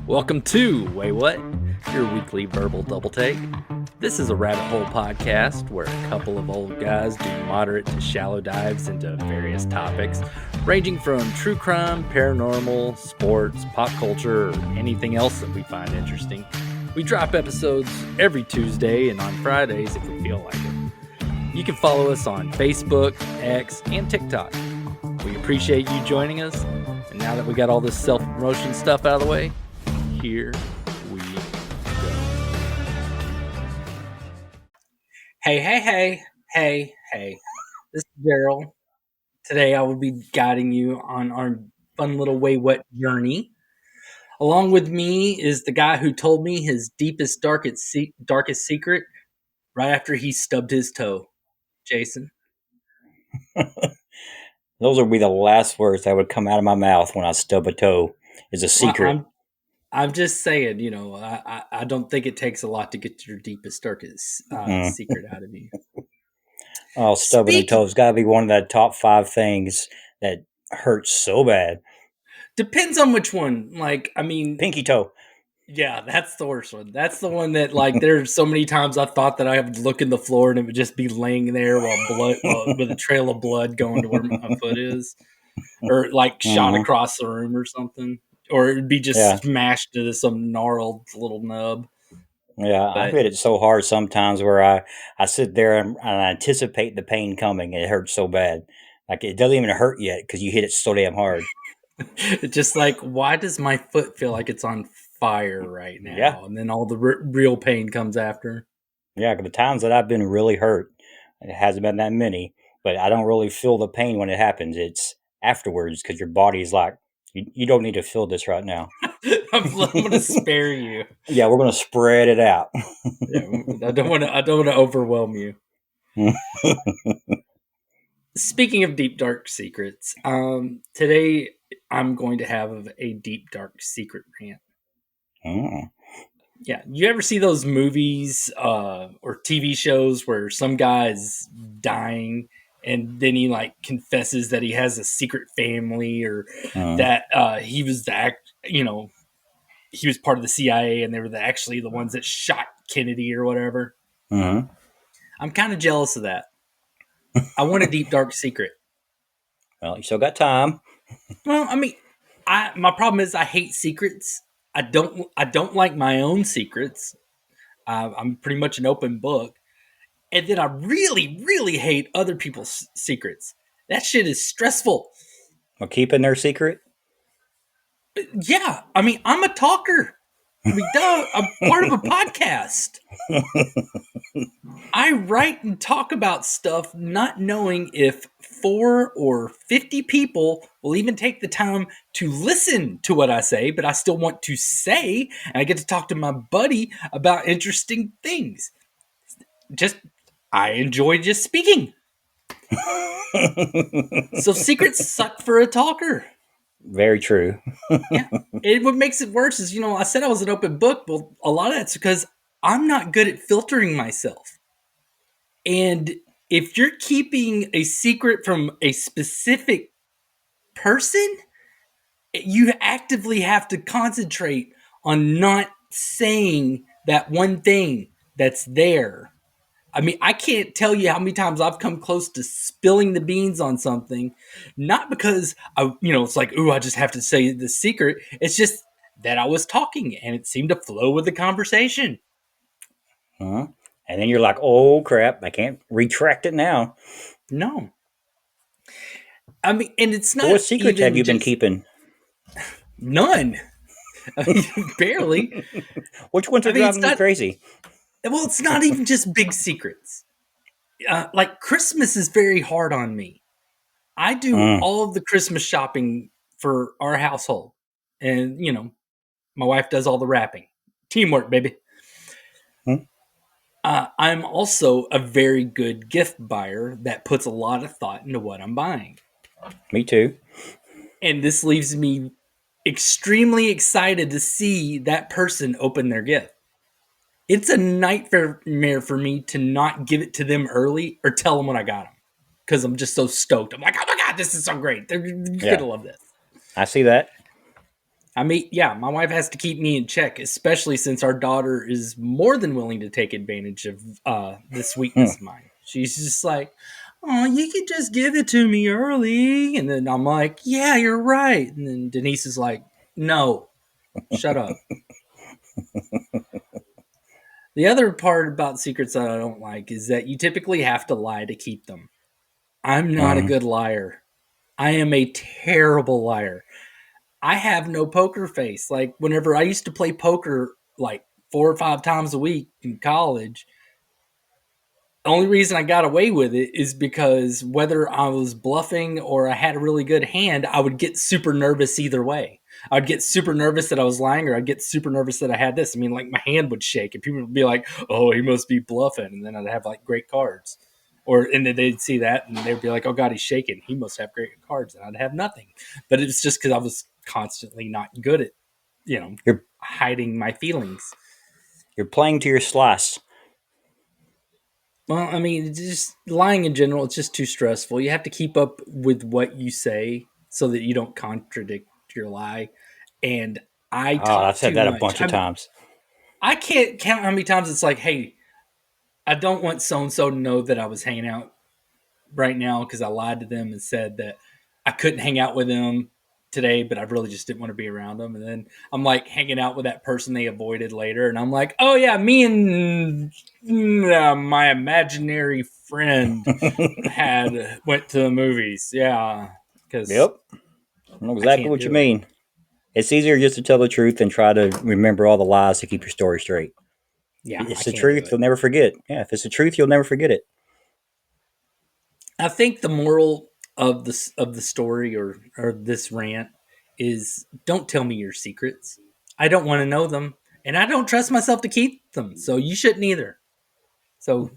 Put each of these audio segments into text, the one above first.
Welcome to Waywut, your weekly verbal double take. This is a rabbit hole podcast where a couple of old guys do moderate to shallow dives into various topics, ranging from true crime, paranormal, sports, pop culture, or anything else that we find interesting. We drop episodes every Tuesday and on Fridays if we feel like it. You can follow us on Facebook, X, and TikTok. We appreciate you joining us. And now that we got all this self-promotion stuff out of the way, here we go. Hey. This is Darrell. Today I will be guiding you on our fun little Waywut journey. Along with me is the guy who told me his deepest, darkest secret right after he stubbed his toe. Jason. Those would be the last words that would come out of my mouth when I stub a toe. Is a secret. Well, I'm just saying, I don't think it takes a lot to get your deepest, darkest secret out of you. Oh, stubbing a toe has got to be one of the top 5 things that hurts so bad. Depends on which one. Pinky toe. Yeah, that's the worst one. That's the one that, there's so many times I thought that I would look in the floor and it would just be laying there with a trail of blood going to where my foot is, or shot across the room or something, or it'd be just smashed into some gnarled little nub. Yeah, I hit it so hard sometimes where I sit there and I anticipate the pain coming, and it hurts so bad. Like, it doesn't even hurt yet because you hit it so damn hard. It's just why does my foot feel like it's on fire right now? Yeah. And then all the real pain comes after. Yeah, the times that I've been really hurt, it hasn't been that many, but I don't really feel the pain when it happens. It's afterwards because your body's like, you don't need to feel this right now. I'm going to spare you. Yeah, we're going to spread it out. Yeah, I don't want to overwhelm you. Speaking of deep, dark secrets, today I'm going to have a deep, dark secret rant. Oh. Yeah, you ever see those movies or TV shows where some guy's dying and then he confesses that he has a secret family, or that he was he was part of the CIA and they were actually the ones that shot Kennedy or whatever? I'm kind of jealous of that. I want a deep, dark secret. Well, you still got time. Well, I mean, my problem is I hate secrets. I don't like my own secrets. I'm pretty much an open book. And then I really, really hate other people's secrets. That shit is stressful. Well, keeping their secret? Yeah. I mean, I'm a talker. I mean, I'm part of a podcast. I write and talk about stuff not knowing if 4 or 50 people will even take the time to listen to what I say, but I still want to say, and I get to talk to my buddy about interesting things. I enjoy just speaking. So secrets suck for a talker. Very true. Yeah. And what makes it worse is, I said I was an open book. Well, a lot of that's because I'm not good at filtering myself. And if you're keeping a secret from a specific person, you actively have to concentrate on not saying that one thing that's there. I mean, I can't tell you how many times I've come close to spilling the beans on something, not because it's I just have to say the secret. It's just that I was talking and it seemed to flow with the conversation. And then you're like, oh crap, I can't retract it now. No. I mean, and it's not. What secrets have you been keeping? None. I mean, barely. Which ones are driving you crazy? Well, it's not even just big secrets. Christmas is very hard on me. I do all of the Christmas shopping for our household. And, my wife does all the wrapping. Teamwork, baby. I'm also a very good gift buyer that puts a lot of thought into what I'm buying. Me too. And this leaves me extremely excited to see that person open their gift. It's a nightmare for me to not give it to them early or tell them when I got them, because I'm just so stoked. I'm like, oh my God, this is so great. You're going to love this. I see that. I mean, yeah, my wife has to keep me in check, especially since our daughter is more than willing to take advantage of this Hmm. weakness of mine. She's just like, "Oh, you could just give it to me early," and then I'm like, "Yeah, you're right." And then Denise is like, "No, shut up." The other part about secrets that I don't like is that you typically have to lie to keep them. I'm not a Hmm. good liar. I am a terrible liar. I have no poker face. Like whenever I used to play poker like 4 or 5 times a week in college, the only reason I got away with it is because whether I was bluffing or I had a really good hand, I would get super nervous either way. I'd get super nervous that I was lying, or I'd get super nervous that I had this. I mean, like my hand would shake, and people would be like, "Oh, he must be bluffing," and then I'd have like great cards, or and then they'd see that and they'd be like, "Oh God, he's shaking. He must have great cards," and I'd have nothing. But it's just because I was constantly not good at, you know, You're hiding my feelings. you're playing to your slice. Well, I mean, it's just lying in general, it's just too stressful. You have to keep up with what you say so that you don't contradict your lie. And I Oh, I've talk said too that a much. bunch of times. I can't count how many times it's like, hey, I don't want so and so to know that I was hanging out right now because I lied to them and said that I couldn't hang out with them today, but I really just didn't want to be around them. And then I'm like hanging out with that person they avoided later, and I'm like, oh yeah, me and my imaginary friend had went to the movies. Yeah, because Yep, I know I exactly can't what you do it. mean. It's easier just to tell the truth than try to remember all the lies to keep your story straight. Yeah, I It's the can't do truth, it. you'll never forget. Yeah, if it's the truth, you'll never forget it. I think the moral of the story or this rant is don't tell me your secrets. I don't want to know them, and I don't trust myself to keep them. So you shouldn't either. So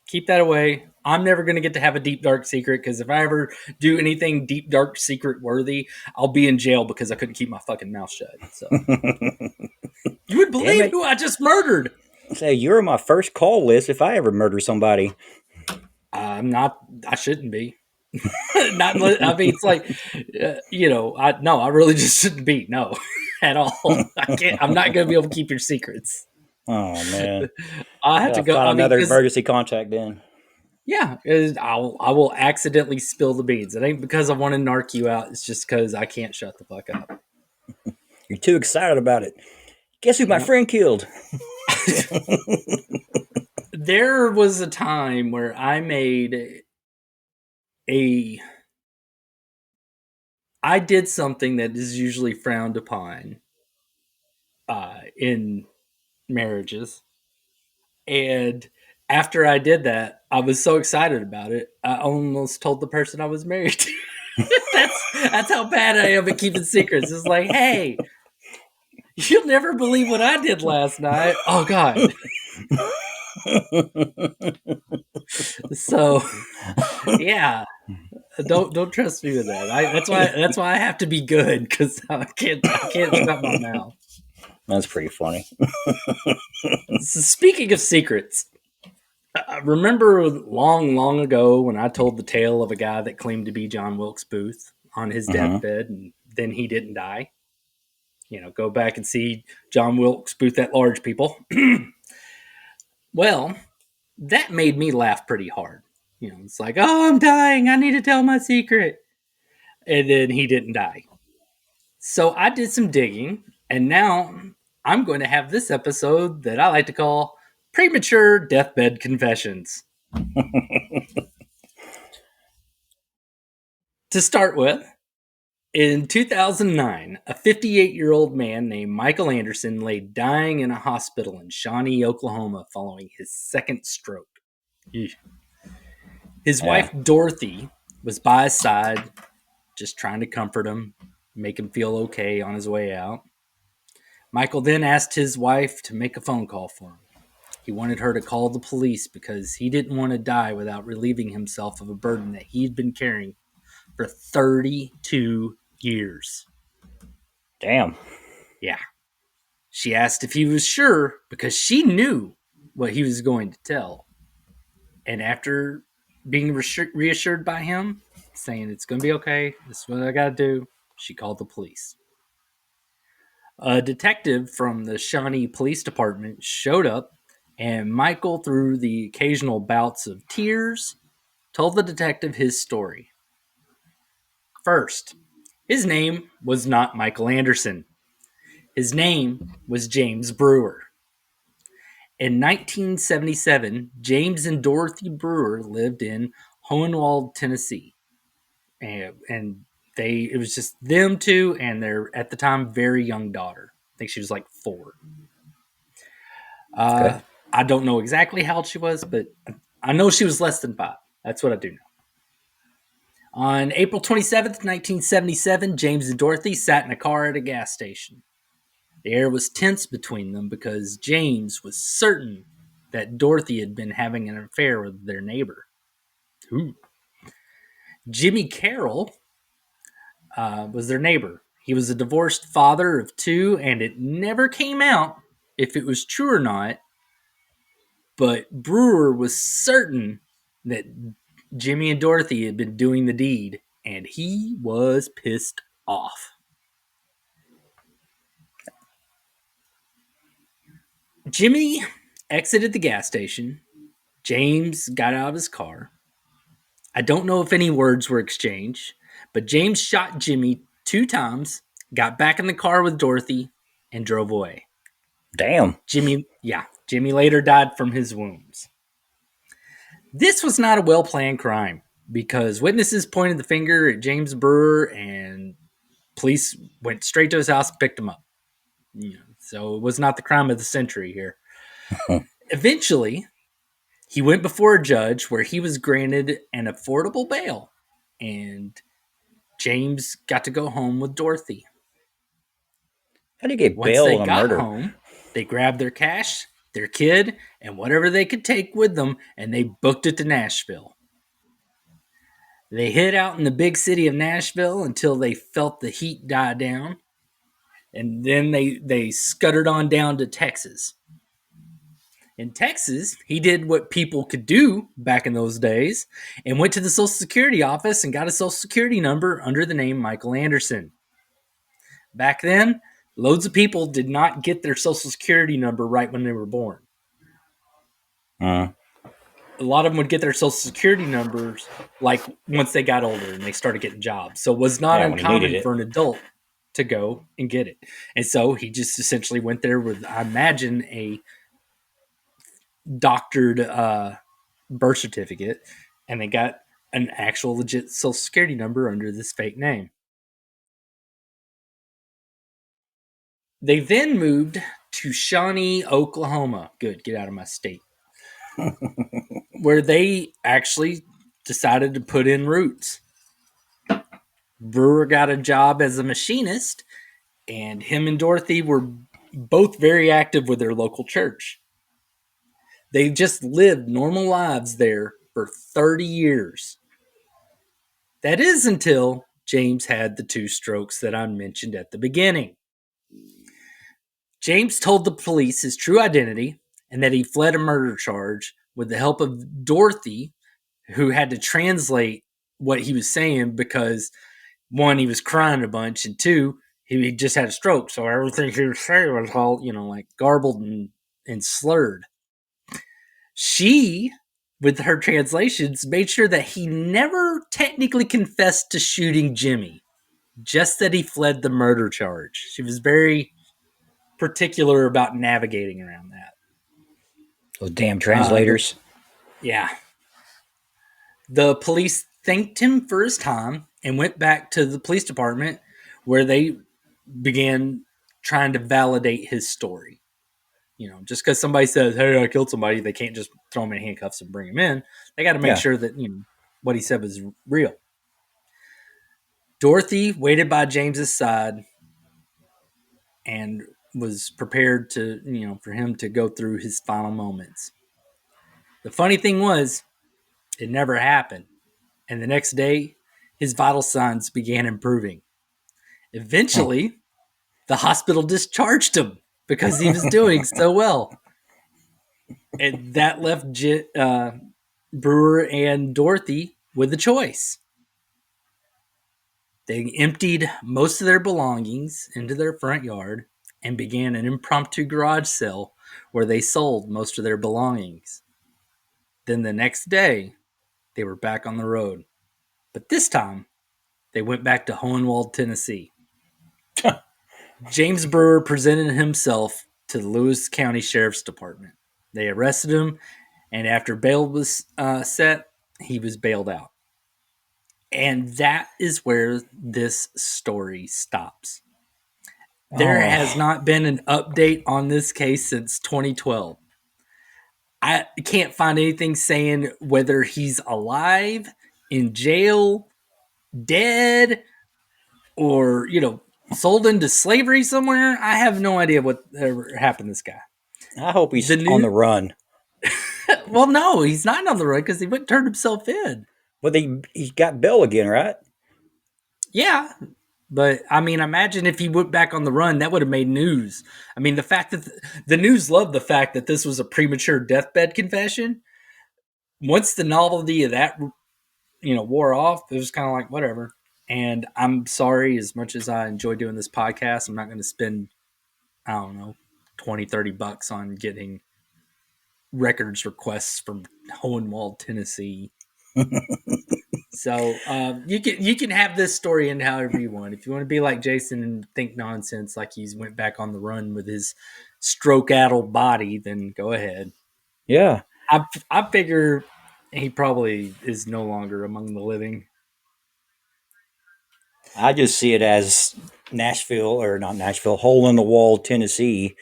keep that away. I'm never going to get to have a deep dark secret because if I ever do anything deep dark secret worthy, I'll be in jail because I couldn't keep my fucking mouth shut. So you would Damn believe it. who I just murdered. Say, you're on my first call list if I ever murder somebody. I'm not. I shouldn't be. Not. I mean, it's like, I no. I really just shouldn't be. No, at all. I can't. I'm not going to be able to keep your secrets. Oh, man. I I have to gotta go. find I mean, another because emergency contact then. yeah, I will accidentally spill the beans. It ain't because I want to narc you out. It's just because I can't shut the fuck up. You're too excited about it. Guess who my Yeah. friend killed? There was a time where I made a I did something that is usually frowned upon in marriages, and after I did that, I was so excited about it, I almost told the person I was married to. That's how bad I am at keeping secrets. It's like, hey, you'll never believe what I did last night. Oh God. So yeah, don't trust me with that. That's why I have to be good because I can't shut my mouth. That's pretty funny. So speaking of secrets, I remember long ago when I told the tale of a guy that claimed to be John Wilkes Booth on his Hmm. deathbed, and then he didn't die. Go back and see John Wilkes Booth at large, people. Well, that made me laugh pretty hard. It's like, oh, I'm dying. I need to tell my secret. And then he didn't die. So I did some digging, and now I'm going to have this episode that I like to call Premature Deathbed Confessions. To start with, in 2009, a 58-year-old man named Michael Anderson lay dying in a hospital in Shawnee, Oklahoma, following his second stroke. His Yeah. wife, Dorothy, was by his side, just trying to comfort him, make him feel okay on his way out. Michael then asked his wife to make a phone call for him. He wanted her to call the police because he didn't want to die without relieving himself of a burden that he'd been carrying for 32 years. Damn. Yeah. She asked if he was sure because she knew what he was going to tell. And after being reassured by him, saying it's going to be okay, this is what I got to do, she called the police. A detective from the Shawnee Police Department showed up, and Michael, through the occasional bouts of tears, told the detective his story. First, his name was not Michael Anderson. His name was James Brewer. In 1977, James and Dorothy Brewer lived in Hohenwald, Tennessee. And it was just them two and their, at the time, very young daughter. I think she was like 4. Okay. I don't know exactly how old she was, but I know she was less than 5. That's what I do know. On April 27th, 1977, James and Dorothy sat in a car at a gas station. The air was tense between them because James was certain that Dorothy had been having an affair with their neighbor. Ooh. Jimmy Carroll was their neighbor. He was a divorced father of 2, and it never came out if it was true or not, but Brewer was certain that Jimmy and Dorothy had been doing the deed, and he was pissed off. Jimmy exited the gas station. James got out of his car. I don't know if any words were exchanged, but James shot Jimmy 2 times, got back in the car with Dorothy, and drove away. Damn. Jimmy later died from his wounds. This was not a well planned crime because witnesses pointed the finger at James Brewer and police went straight to his house and picked him up. So it was not the crime of the century here. Eventually, he went before a judge where he was granted an affordable bail, and James got to go home with Dorothy. How do you get Once bail they on a got murder? home, they grabbed their cash, their kid, and whatever they could take with them, and they booked it to Nashville. They hid out in the big city of Nashville until they felt the heat die down, and then they scuttered on down to Texas. In Texas, he did what people could do back in those days and went to the Social Security office and got a Social Security number under the name Michael Anderson. Back then, loads of people did not get their Social Security number right when they were born. Uh, A lot of them would get their Social Security numbers like once they got older and they started getting jobs. So it was not yeah, when he needed uncommon it. for an adult to go and get it. And so he just essentially went there with, I imagine, a doctored birth certificate, and they got an actual legit Social Security number under this fake name. They then moved to Shawnee, Oklahoma. Good, get out of my state. Where they actually decided to put in roots. Brewer got a job as a machinist, and him and Dorothy were both very active with their local church. They just lived normal lives there for 30 years. That is until James had the 2 strokes that I mentioned at the beginning. James told the police his true identity and that he fled a murder charge with the help of Dorothy, who had to translate what he was saying because, 1, he was crying a bunch, and 2, he just had a stroke. So everything he was saying was all, like garbled and slurred. She, with her translations, made sure that he never technically confessed to shooting Jimmy, just that he fled the murder charge. She was very particular about navigating around that. Those damn Uh, the, translators. yeah. The police thanked him for his time and went back to the police department where they began trying to validate his story. Just because somebody says, "Hey, I killed somebody," they can't just throw him in handcuffs and bring him in. They got to make Yeah. sure that what he said was real. Dorothy waited by James's side and was prepared to, for him to go through his final moments. The funny thing was, it never happened. And the next day, his vital signs began improving. Hmm. Eventually, the hospital discharged him because he was doing so well. And that left Brewer and Dorothy with a choice. They emptied most of their belongings into their front yard and began an impromptu garage sale where they sold most of their belongings. Then the next day, they were back on the road. But this time, they went back to Hohenwald, Tennessee. James Brewer presented himself to the Lewis County Sheriff's Department. They arrested him, and after bail was set, he was bailed out. And that is where this story stops. There has Oh, not been an update on this case since 2012. I can't find anything saying whether he's alive, in jail, dead, or, sold into slavery somewhere. I have no idea what ever happened to this guy. I hope The he's on new the run. Well, no, he's not on the road because he went and turned himself in. But he got bail again, right? Yeah, but I mean, imagine if he went back on the run, that would have made news. I mean, the fact that the news loved the fact that this was a premature deathbed confession. Once the novelty of that, wore off, it was kind of like whatever. And I'm sorry, as much as I enjoy doing this podcast, I'm not going to spend, I don't know, 20, $30 on getting records requests from Hohenwald, Tennessee. So you can have this story in however you want. If you want to be like Jason and think nonsense, like he's went back on the run with his stroke-addled body, then go ahead. Yeah. I figure he probably is no longer among the living. I just see it as Nashville, or not Nashville, hole in the wall, Tennessee,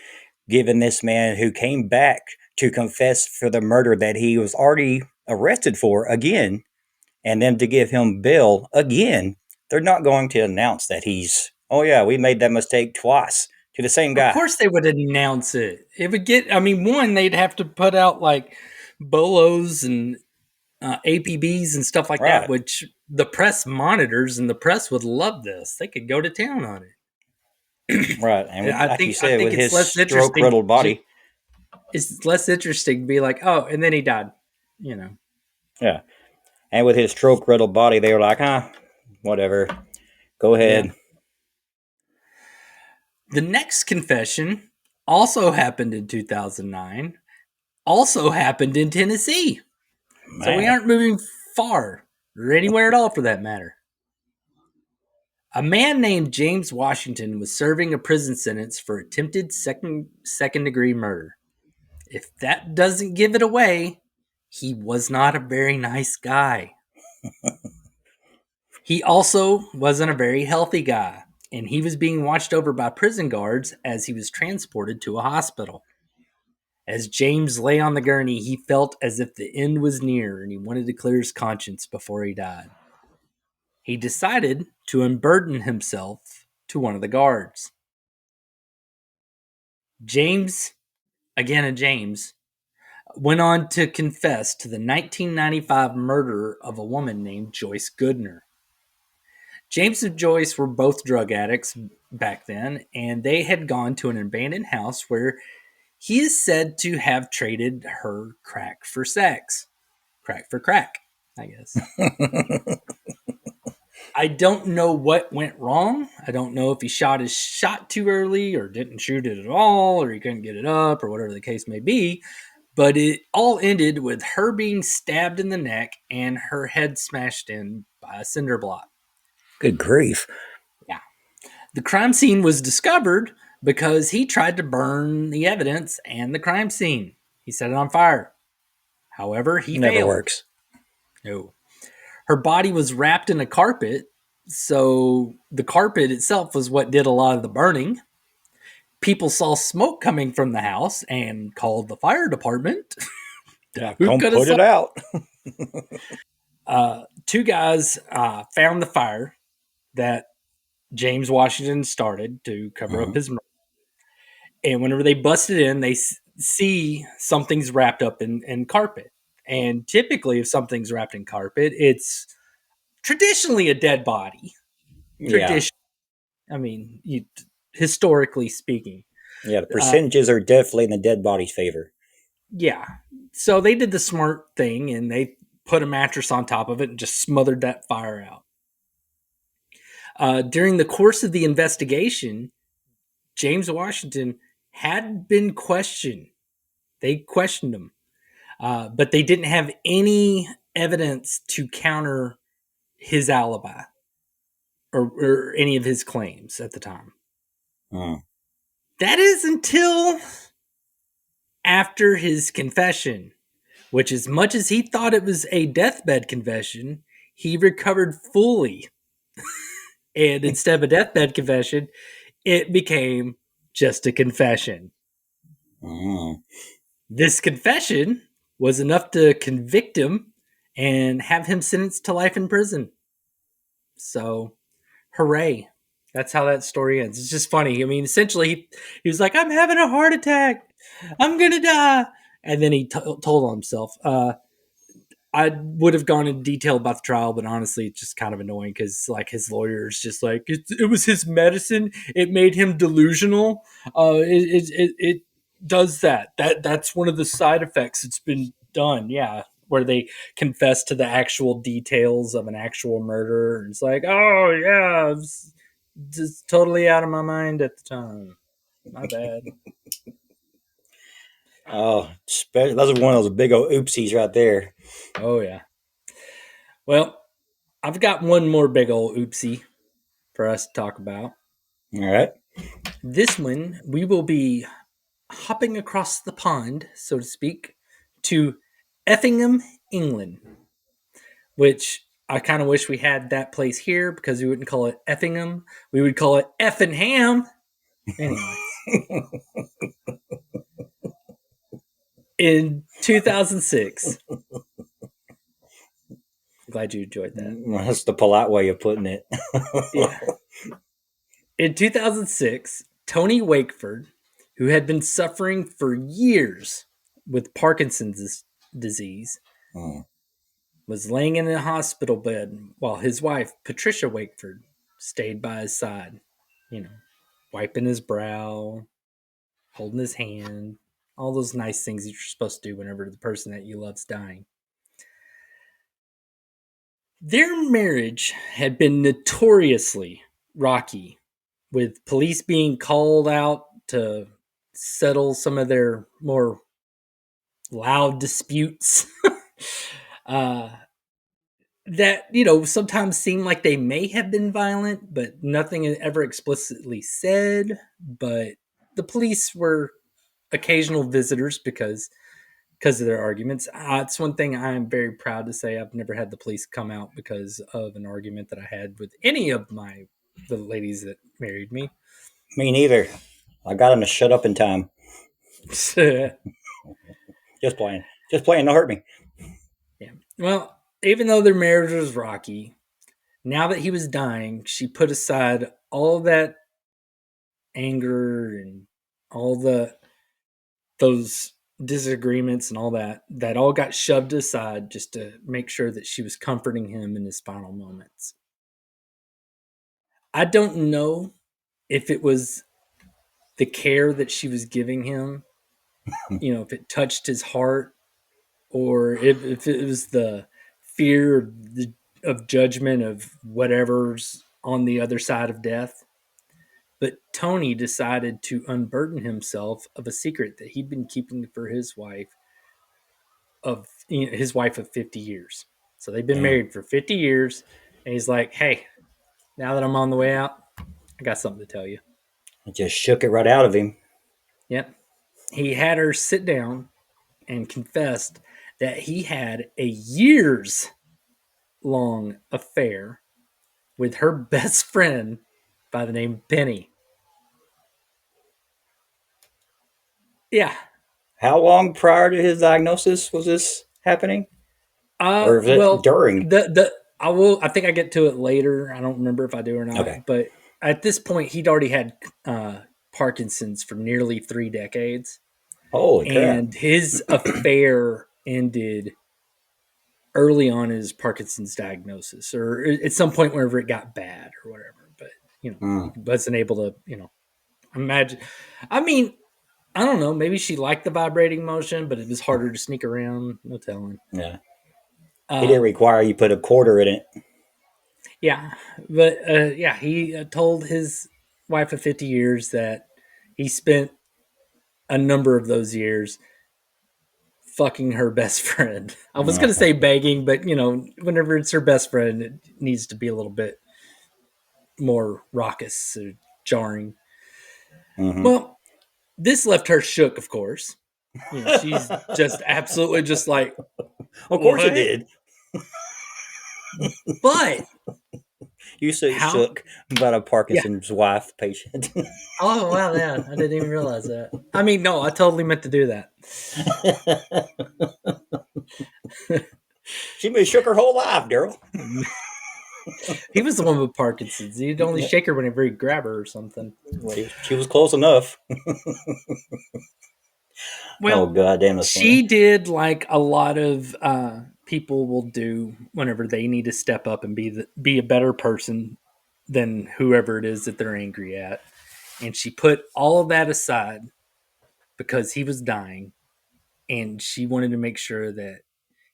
giving this man who came back to confess for the murder that he was already arrested for again, and then to give him bail again. They're not going to announce that oh yeah, we made that mistake twice to the same Of guy. course, they would announce it. It would get. I mean, one, they'd have to put out like bolos and APBs and stuff like that, Right, which the press monitors, and the press would love this. They could go to town on it. right. And with, I like you think I said, think with it's his less stroke interesting. riddled body, It's less interesting to be like, oh, and then he died. You know. yeah, and with his stroke riddled body, they were like, whatever, go Yeah. ahead. The next confession also happened in 2009. Also happened in Tennessee. So we Man, aren't moving far or anywhere at all for that matter. A man named James Washington was serving a prison sentence for attempted second degree murder. If that doesn't give it away, he was not a very nice guy. He also wasn't a very healthy guy, and he was being watched over by prison guards as he was transported to a hospital. As James lay on the gurney, he felt as if the end was near and he wanted to clear his conscience before he died. He decided to unburden himself to one of the guards. James, again a James, went on to confess to the 1995 murder of a woman named Joyce Goodner. James and Joyce were both drug addicts back then, and they had gone to an abandoned house where he is said to have traded her crack for sex. Crack for crack, I guess. I don't know what went wrong. I don't know if he shot his shot too early or didn't shoot it at all or he couldn't get it up or whatever the case may be. But it all ended with her being stabbed in the neck and her head smashed in by a cinder block. good grief. Yeah. The crime scene was discovered because he tried to burn the evidence and the crime scene. He set it on fire. However, he Never failed. works. No. Her body was wrapped in a carpet, so the carpet itself was what did a lot of the burning. People saw smoke coming from the house and called the fire department. Yeah, Who come could have put saw? it out. Two guys found the fire that James Washington started to cover up Mhm. his murder. And whenever they busted in, they see something's wrapped up in carpet. And typically, if something's wrapped in carpet, it's traditionally a dead body. Yeah, Tradition. I mean, historically speaking. yeah. The Uh, percentages are definitely in the dead body's favor. yeah. So they did the smart thing and they put a mattress on top of it and just smothered that fire out. During the course of the investigation, James Washington had been questioned. They questioned him, but they didn't have any evidence to counter his alibi or any of his claims at the time. Mm. That is until after his confession, which, as much as he thought it was a deathbed confession, he recovered fully. And instead of a deathbed confession, it became just a confession. Mm. This confession was enough to convict him and have him sentenced to life in prison. So, hooray. That's how that story ends. It's just funny. I mean, essentially, he was like, I'm having a heart attack. I'm going to die. And then he told on himself. I would have gone into detail about the trial, but honestly, it's just kind of annoying because, like, his lawyer is just like, it was his medicine. It made him delusional. It does that. That's one of the side effects. It's been done, yeah, where they confess to the actual details of an actual murder. And it's like, oh yeah, I was just totally out of my mind at the time. My bad. Oh, those are one of those big old oopsies right there. Oh yeah. Well, I've got one more big old oopsie for us to talk about. All right. This one, we will be hopping across the pond, so to speak, to Effingham, England, which I kind of wish we had that place here because we wouldn't call it Effingham. We would call it Effingham. Anyways, in 2006, glad you enjoyed that. That's the polite way of putting it. Yeah. In 2006, Tony Wakeford, who had been suffering for years with Parkinson's disease, Mm. was laying in a hospital bed while his wife, Patricia Wakeford, stayed by his side, you know, wiping his brow, holding his hand, all those nice things that you're supposed to do whenever the person that you love's dying. Their marriage had been notoriously rocky, with police being called out to settle some of their more loud disputes. uh, that sometimes seem like they may have been violent, but nothing ever explicitly said. But the police were occasional visitors because of their arguments. It's one thing I am very proud to say. I've never had the police come out because of an argument that I had with any of the ladies that married me. Me neither. I got him to shut up in time. Yeah. Just playing. Just playing. Don't hurt me. Well, even though their marriage was rocky, now that he was dying, she put aside all that anger and all those disagreements and all that all got shoved aside just to make sure that she was comforting him in his final moments. I don't know if it was the care that she was giving him, if it touched his heart, or if it was the fear of judgment of whatever's on the other side of death. But Tony decided to unburden himself of a secret that he'd been keeping for his wife of 50 years. So they've been Damn. married for 50 years, and he's like, "Hey, now that I'm on the way out, I got something to tell you." It just shook it right out of him. Yep. He had her sit down and confessed that he had a years long affair with her best friend by the name Penny. Yeah. How long prior to his diagnosis was this happening? Or was it Well, during? I think I get to it later. I don't remember if I do or Okay. not, but at this point he'd already had Parkinson's for nearly 3 decades, Holy crap. and his affair ended early on his Parkinson's diagnosis, or at some point whenever it got bad or whatever. But Mm. he wasn't able to imagine. I mean, I don't know. Maybe she liked the vibrating motion, but it was harder to sneak around. No telling. Yeah. He Uh, didn't require you put a quarter in it. yeah, but yeah, he told his wife of 50 years that he spent a number of those years fucking her best friend. I was going to say begging, but whenever it's her best friend, it needs to be a little bit more raucous or jarring. Mm-hmm. Well, this left her shook, of course. She's just absolutely just like, Of course it what? did. But You say how? shook about a Yeah. Parkinson's wife patient. Oh, wow, yeah. I didn't even realize that. I mean, no, I totally meant to do that. She been shook her whole life, Darrell. He was the one with Parkinson's. He'd only shake her whenever he'd grab her or something. She was close enough. Oh, Well, god damn, that's she funny. did like a lot of people will do whenever they need to step up and be a better person than whoever it is that they're angry at. And she put all of that aside because he was dying, and she wanted to make sure that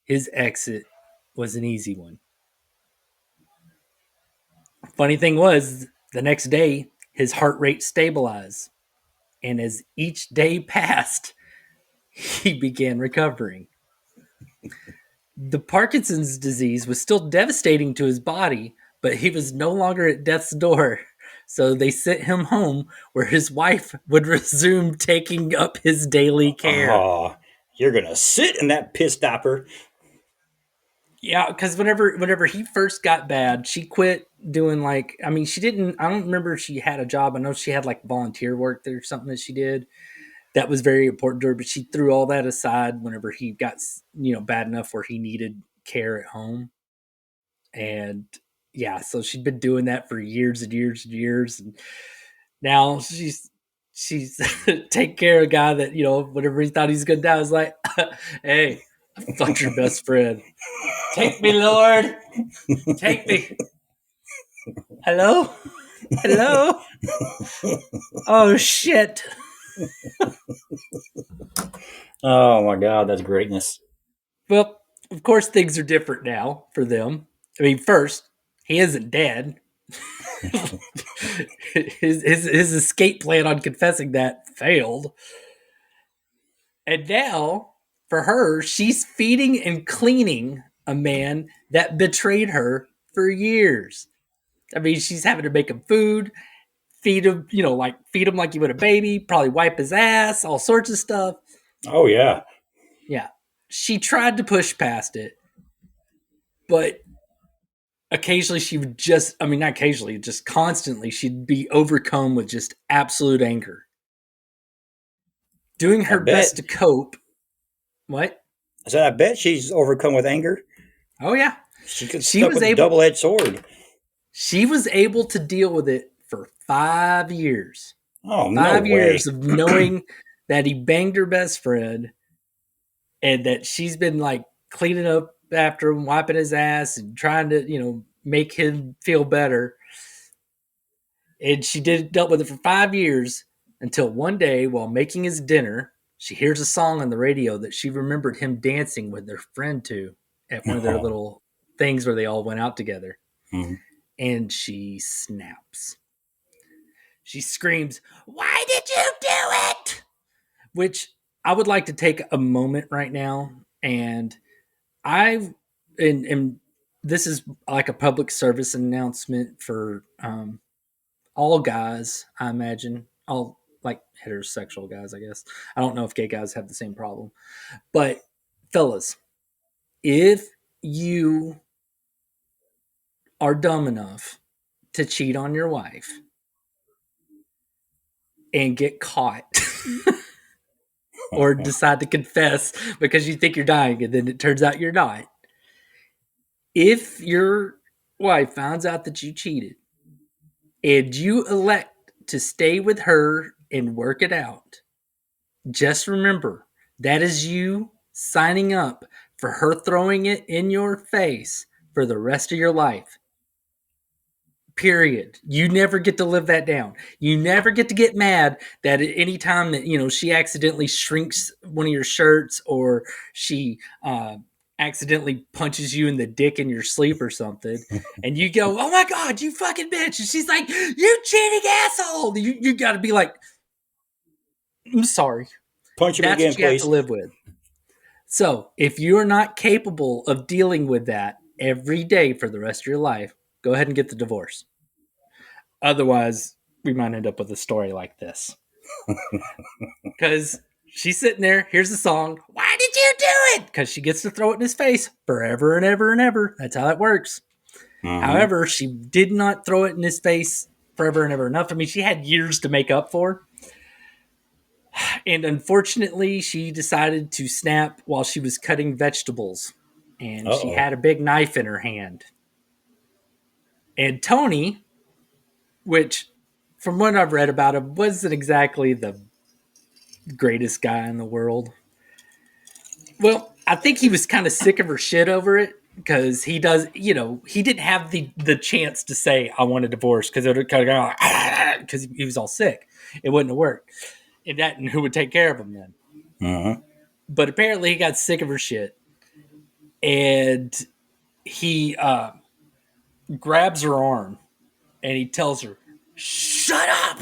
his exit was an easy one. Funny thing was, the next day, his heart rate stabilized. And as each day passed, he began recovering. The Parkinson's disease was still devastating to his body, but he was no longer at death's door. So they sent him home where his wife would resume taking up his daily care. Oh, you're gonna sit in that piss diaper. Yeah, because whenever he first got bad, she quit doing she didn't. I don't remember if she had a job. I know she had like volunteer work or something that she did that was very important to her, but she threw all that aside whenever he got bad enough where he needed care at home. And yeah, so she'd been doing that for years and years and years, and now she's take care of a guy that whenever he thought he was gonna die, was like, hey, I fucked your best friend. Take me, Lord. Take me. Hello? Hello? Oh, shit. Oh my god, that's greatness. Well, of course, things are different now for them. I mean, first, he isn't dead. his escape plan on confessing that failed. And now, for her, she's feeding and cleaning a man that betrayed her for years. I mean, she's having to make him food, feed him, feed him like you would a baby, probably wipe his ass, all sorts of stuff. Oh yeah. Yeah. She tried to push past it, but occasionally she would not occasionally, just constantly, she'd be overcome with just absolute anger. Doing I her best bet. to cope. What? I said, I bet she's overcome with anger. Oh, yeah. She gets She stuck was with a able double-edged sword. she was able to deal with it for 5 years. Oh no 5 years way. of knowing that he banged her best friend and that she's been like cleaning up after him, wiping his ass and trying to, make him feel better. And she dealt with it for 5 years until one day while making his dinner, she hears a song on the radio that she remembered him dancing with their friend to at one of their Oh. little things where they all went out together. Hmm. And she snaps. She screams, "Why did you do it?" Which I would like to take a moment right now, and and this is like a public service announcement for all guys, I imagine, all like heterosexual guys, I guess. I don't know if gay guys have the same problem, but fellas, if you are dumb enough to cheat on your wife and get caught or decide to confess because you think you're dying and then it turns out you're not. If your wife finds out that you cheated and you elect to stay with her and work it out, just remember that is you signing up for her throwing it in your face for the rest of your life. Period. You never get to live that down. You never get to get mad that at any time that she accidentally shrinks one of your shirts or she accidentally punches you in the dick in your sleep or something, and you go, "Oh my god, you fucking bitch!" And she's like, "You cheating asshole!" You got to be like, I'm sorry. Punch him That's again, what you have to please. live with. So if you're not capable of dealing with that every day for the rest of your life, go ahead and get the divorce. Otherwise, we might end up with a story like this. Because she's sitting there, here's the song. Why did you do it? Because she gets to throw it in his face forever and ever and ever. That's how that works. Mm-hmm. However, she did not throw it in his face forever and ever enough. I mean, she had years to make up for. And unfortunately, she decided to snap while she was cutting vegetables. And she Uh-oh. had a big knife in her hand. And Tony, which from what I've read about him, wasn't exactly the greatest guy in the world. Well, I think he was kind of sick of her shit over it because he does, he didn't have the chance to say I want a divorce because it would kind of go because he was all sick. It wouldn't have worked. And that and who would take care of him then? Mm-hmm. But apparently he got sick of her shit and he grabs her arm and he tells her, "Shut up."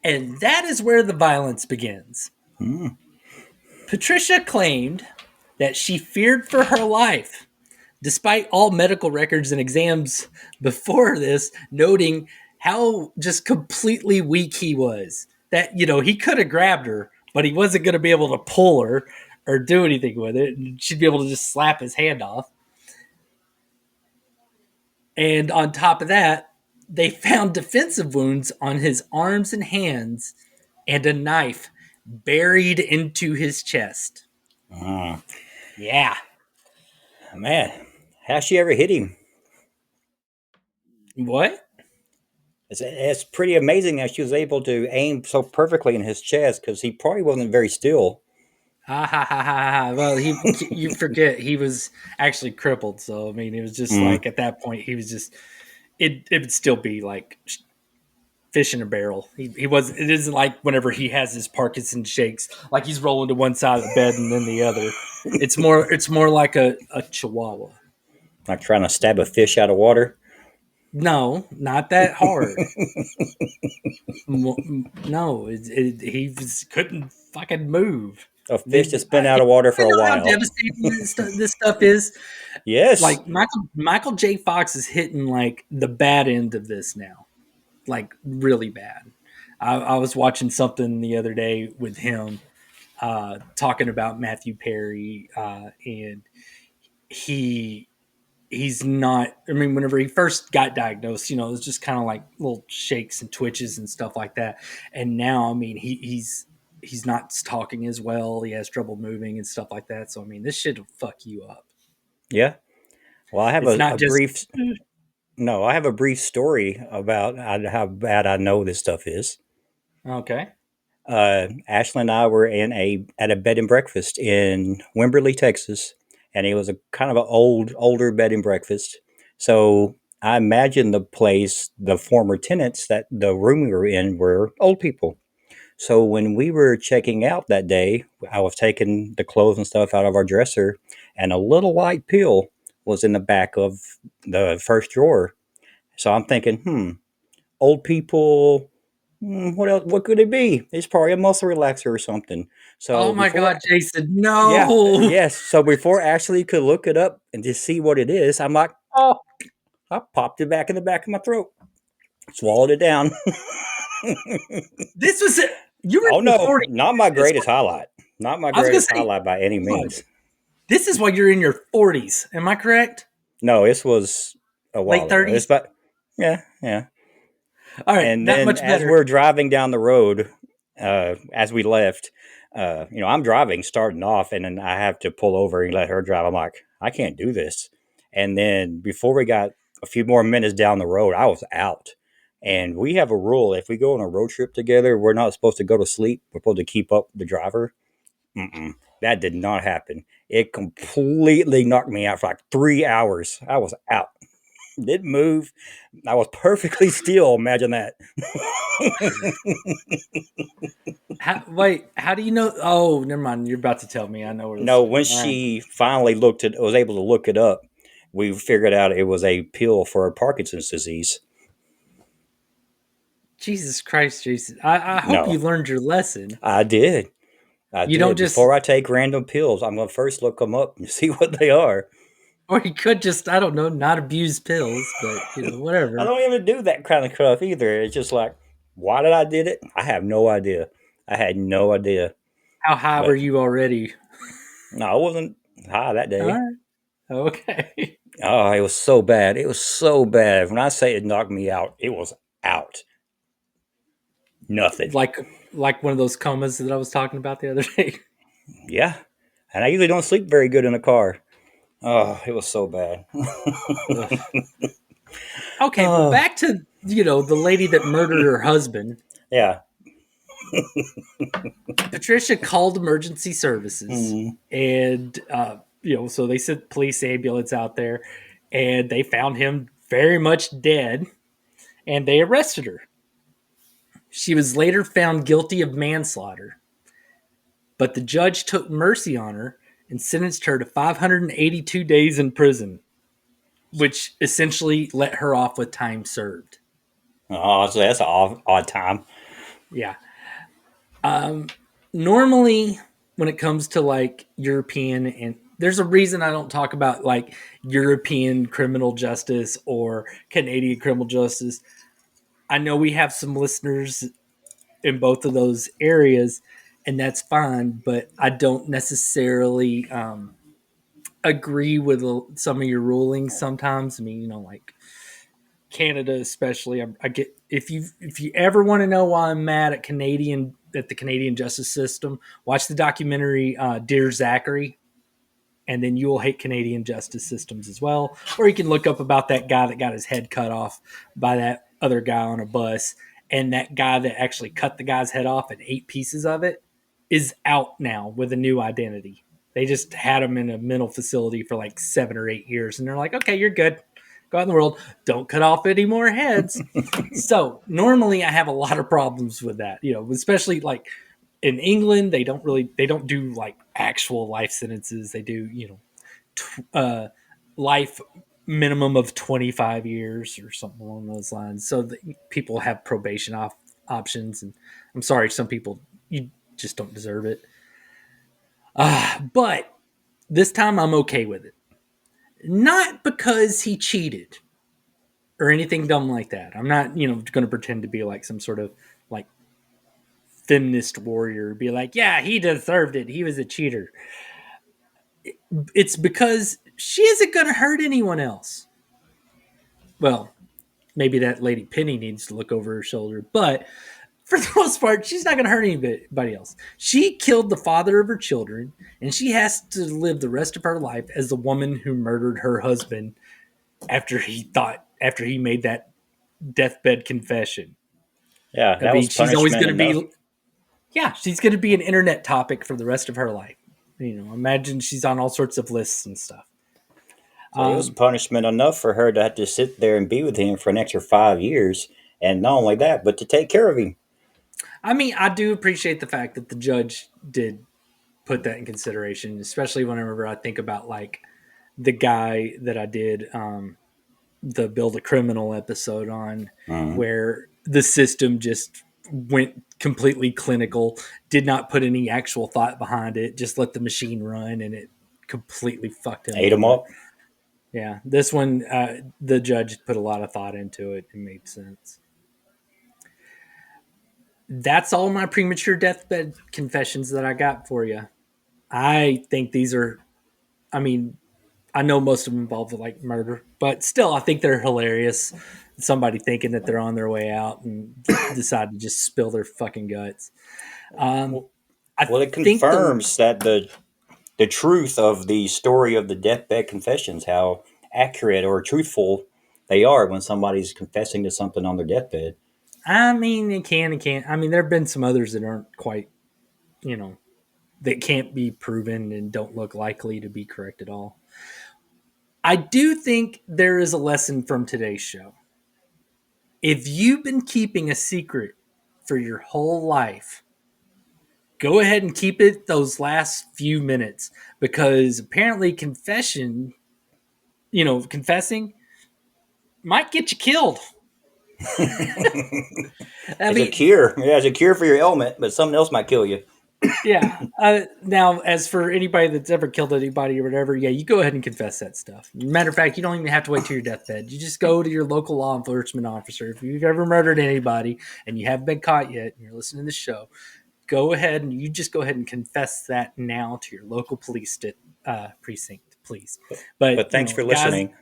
And that is where the violence begins. Mm-hmm. Patricia claimed that she feared for her life, despite all medical records and exams before this, noting how just completely weak he was. That, he could have grabbed her, but he wasn't going to be able to pull her or do anything with it. And she'd be able to just slap his hand off. And on top of that, they found defensive wounds on his arms and hands and a knife buried into his chest. Uh, Yeah. man, how she ever hit him? What? It's pretty amazing that she was able to aim so perfectly in his chest because he probably wasn't very still. Ha ha ha ha ha. Well, you forget he was actually crippled. So I mean, it was just Mm. like at that point he was just it would still be like fish in a barrel. He was. It isn't like whenever he has his Parkinson shakes, like he's rolling to one side of the bed and then the other. It's more like a chihuahua. Like trying to stab a fish out of water. No, not that hard. No, couldn't fucking move. A fish that's been out You of water for a know how while. devastating this stuff is. Yes. Like Michael J. Fox is hitting like the bad end of this now, like really bad. I was watching something the other day with him talking about Matthew Perry, and he he's not. I mean, whenever he first got diagnosed, it was just kind of like little shakes and twitches and stuff like that. And now, I mean, he's not talking as well. He has trouble moving and stuff like that. So I mean, this shit will fuck you up. Yeah. Well, I have It's not a just brief. No, I have a brief story about how bad I know this stuff is. okay. Ashley and I were at a bed and breakfast in Wimberley, Texas, and it was a kind of an older bed and breakfast. So I imagine the place, the former tenants that the room we were in were old people. So when we were checking out that day, I was taking the clothes and stuff out of our dresser, and a little white pill was in the back of the first drawer. So I'm thinking, old people. What else? What could it be? It's probably a muscle relaxer or something. Oh So my before, god, Jason, yeah, no. yes. So before Ashley could look it up and just see what it is, I'm like, oh, I popped it back in the back of my throat, swallowed it down. This was it. You were Oh in your no, 40s. not my This greatest highlight. Not my I was gonna greatest say, highlight by any hold on. means. This is why you're in your 40s. Am I correct? No, this was a Late while ago. It's 30s. about yeah, yeah. All right, And that then much as better. we're driving down the road, as we left, I'm driving, starting off, and then I have to pull over and let her drive. I'm like, I can't do this. And then before we got a few more minutes down the road, I was out. And we have a rule: if we go on a road trip together, we're not supposed to go to sleep. We're supposed to keep up the driver. Mm-mm. That did not happen. It completely knocked me out for like 3 hours. I was out. Didn't move. I was perfectly still. Imagine that. Wait, how do you know? Oh, never mind. You're about to tell me. I know where this No, is when going. All right. she finally was able to look it up, we figured out it was a pill for Parkinson's disease. Jesus Christ, Jason. I hope you No, learned your lesson. I did. I You don't did. just, Before I take random pills, I'm going to first look them up and see what they are. or you could just, I don't know, not abuse pills, but, I whatever. don't even do that kind of stuff either. It's just like, why did I did it? I have no idea. I had no idea. How high were But you already? no, I wasn't high that All day. right. Okay. Oh, it was so bad. It was so bad. When I say it knocked me out, it was out. Nothing. like like one of those comas that I was talking about the other day. Yeah. And I usually don't sleep very good in a car. Oh, it was so bad. Ugh. Okay, well, Oh, back to the lady that murdered her husband. yeah. Patricia called emergency services, Mm. and so they sent police ambulance out there, and they found him very much dead, and they arrested her. She was later found guilty of manslaughter, but the judge took mercy on her and sentenced her to 582 days in prison, which essentially let her off with time served. Oh, so that's an odd time. Yeah. Normally, when it comes to like European, and there's a reason I don't talk about like European criminal justice or Canadian criminal justice. I know we have some listeners in both of those areas, and that's fine, but I don't necessarily agree with some of your rulings sometimes. I mean, like Canada, especially. I get if you ever want to know why I'm mad at the Canadian justice system, watch the documentary Dear Zachary, and then you will hate Canadian justice systems as well. Or you can look up about that guy that got his head cut off by that other guy on a bus, and that guy that actually cut the guy's head off and ate pieces of it is out now with a new identity. They just had him in a mental facility for like 7 or 8 years, and they're like, okay, you're good. Go out in the world. Don't cut off any more heads. So normally I have a lot of problems with that, especially like in England, they don't do like actual life sentences. They do, life minimum of 25 years or something along those lines. So people have probation options. And I'm sorry, some people, you just don't deserve it. But this time I'm okay with it. Not because he cheated or anything dumb like that. I'm not, going to pretend to be like some sort of like feminist warrior, be like, yeah, he deserved it. He was a cheater. It's because she isn't going to hurt anyone else. Well, maybe that lady Penny needs to look over her shoulder, but for the most part, she's not going to hurt anybody else. She killed the father of her children, and she has to live the rest of her life as the woman who murdered her husband after he made that deathbed confession. Yeah, I that mean, was she's always punishment going to enough. be, yeah, she's going to be an internet topic for the rest of her life. Imagine she's on all sorts of lists and stuff. So it was Um, punishment enough for her to have to sit there and be with him for an extra 5 years. And not only that, but to take care of him. I mean, I do appreciate the fact that the judge did put that in consideration, especially whenever I think about like the guy that I did the Build a Criminal episode on, Mhm. where the system just went completely clinical, did not put any actual thought behind it, just let the machine run, and it completely fucked him Ate him over. up. Yeah, this one, the judge put a lot of thought into it and made sense. That's all my premature deathbed confessions that I got for you. I think these are, I mean, I know most of them involve like murder, but still, I think they're hilarious. Somebody thinking that they're on their way out and decide to just spill their fucking guts. Um, Well, I well, it think confirms that the truth of the story of the deathbed confessions, how accurate or truthful they are when somebody's confessing to something on their deathbed. I mean, it can't. I mean, there have been some others that aren't quite, that can't be proven and don't look likely to be correct at all. I do think there is a lesson from today's show. If you've been keeping a secret for your whole life, go ahead and keep it those last few minutes, because apparently confessing might get you killed. I It's a mean, cure. Yeah, it's a cure for your ailment, but something else might kill you. yeah. Now, as for anybody that's ever killed anybody or whatever, yeah, you go ahead and confess that stuff. Matter of fact, you don't even have to wait till your deathbed. You just go to your local law enforcement officer. If you've ever murdered anybody and you haven't been caught yet, and you're listening to the show, go ahead and you just go ahead and confess that now to your local police precinct, please. But But thanks for guys, listening.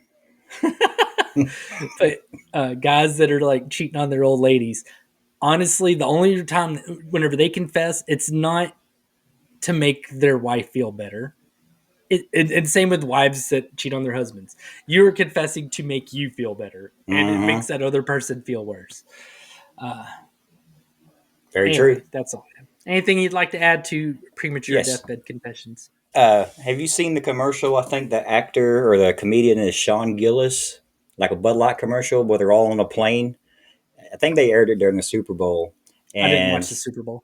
but guys that are like cheating on their old ladies, honestly, the only time whenever they confess, it's not to make their wife feel better. And same with wives that cheat on their husbands. You're confessing to make you feel better, and it makes Mm-hmm. that other person feel worse. Very true. Anyway, that's all. Anything you'd like to add to premature Yes. deathbed confessions? Have you seen the commercial? I think the actor or the comedian is Sean Gillis, like a Bud Light commercial where they're all on a plane. I think they aired it during the Super Bowl. I didn't And watch the Super Bowl.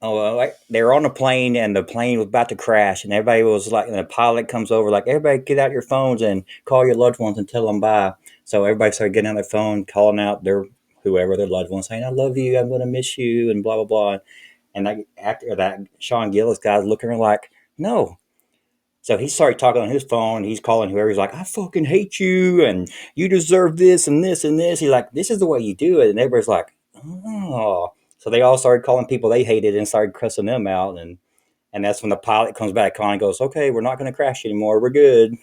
oh, well, like they were on a plane and the plane was about to crash, and everybody was like, and the pilot comes over, like, everybody get out your phones and call your loved ones and tell them bye. So everybody started getting on their phone, calling out their whoever their loved ones, saying, "I love you, I'm gonna miss you," and blah blah blah. And that actor, that Sean Gillis guy's looking at her like, no. So he started talking on his phone. He's calling whoever. He's like, I fucking hate you, and you deserve this and this and this. He's like, this is the way you do it. And everybody's like, oh. So they all started calling people they hated and started cussing them out. And that's when the pilot comes back on and goes, okay, we're not going to crash anymore. We're good.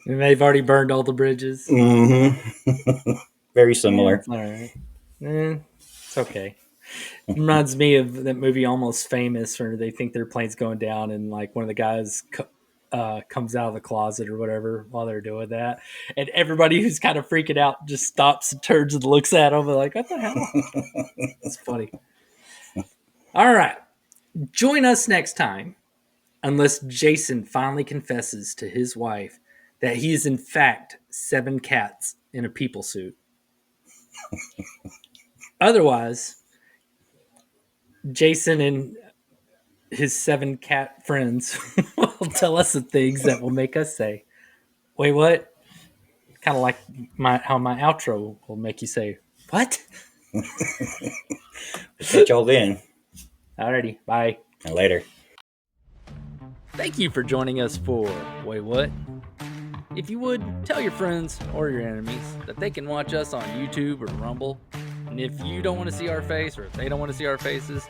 And they've already burned all the bridges. Mm-hmm. Very Yeah, similar. it's all right. It's okay. Reminds me of that movie Almost Famous, where they think their plane's going down, and like one of the guys comes out of the closet or whatever while they're doing that, and everybody who's kind of freaking out just stops and turns and looks at them like, "What the hell?" It's funny. All right, join us next time, unless Jason finally confesses to his wife that he is in fact 7 cats in a people suit. Otherwise, Jason and his 7 cat friends will tell us the things that will make us say, "Wait, what?" Kind of like how my outro will make you say, "What?" Catch y'all then. Alrighty, bye. And later. Thank you for joining us for Waywut. If you would, tell your friends or your enemies that they can watch us on YouTube or Rumble. And if you don't want to see our face, or if they don't want to see our faces,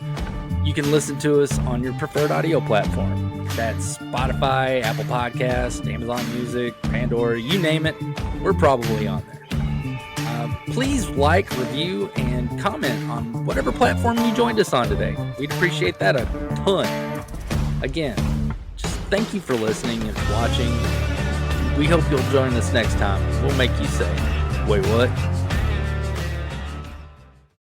you can listen to us on your preferred audio platform. That's Spotify, Apple Podcasts, Amazon Music, Pandora, you name it, we're probably on there. Please like, review, and comment on whatever platform you joined us on today. We'd appreciate that a ton. Again, just thank you for listening and watching. We hope you'll join us next time. We'll make you say, "Wait, what?"